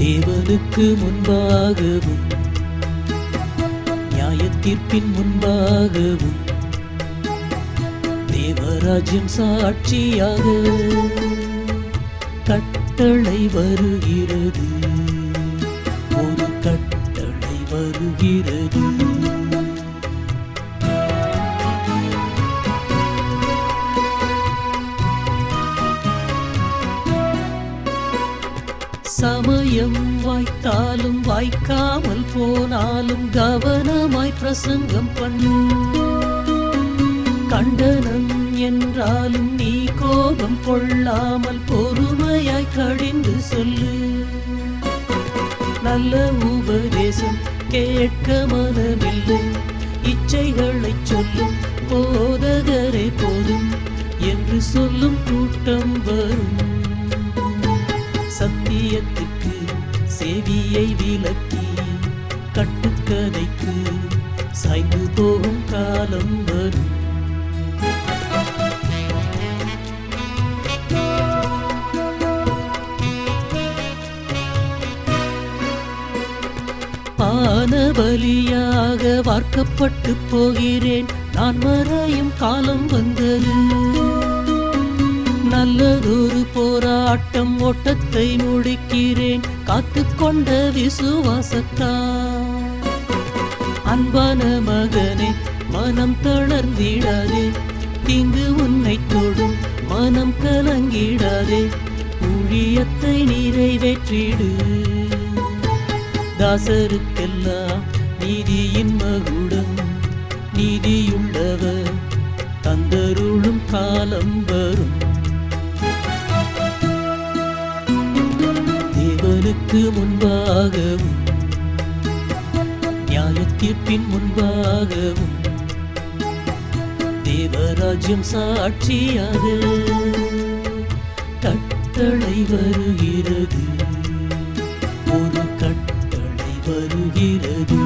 தேவனுக்கு முன்பாகவும் நியாயத்தீர்ப்பின் முன்பாகவும் தேவராஜ்யம் சாட்சியாக கட்டளை வருகிறது, ஒரு கட்டளை வருகிறது. சமயம் வாய்த்தாலும் வாய்க்காமல் போனாலும் கவனமாய் பிரசங்கம் பண்ணு. கண்டனம் என்றாலும் நீ கோபம் கொள்ளாமல் பொறுமையாய் கடிந்து சொல்லு. நல்ல உபதேசம் கேட்க மனமில்லை, இச்சைகளை சொல்லும் போதகரே போதும் என்று சொல்லும் கூட்டம் வரும். சத்தியத்துக்கு செவியை விலக்கி கட்டுக்கதைக்கு சாய்ந்து போகும் காலம் வரும். பானபலியாக வார்க்கப்பட்டு போகிறேன், நான் மறையும் காலம் வந்தது. நல்லதொரு போராட்டம் ஓட்டத்தை முடிக்கிறேன், காத்துக்கொண்ட விசுவாசத்தால். அன்பான மகனே, மனம் தளர்ந்திடாதே, தீங்கு உன்னை தொடும் மனம் கலங்கிடாதே, ஊழியத்தை நிறைவேற்றிடு. தாசருக்கெல்லாம் நீதியின் மகுடம், நீதியுள்ளவர் தந்தருளும் காலம் வரும். தேவனுக்கு முன்பாகவும் நியாயத்தீர்ப்பின் முன்பாகவும் தேவராஜ்யம் சாட்சியாக கட்டளை வருகிறது, ஒரு கட்டளை வருகிறது.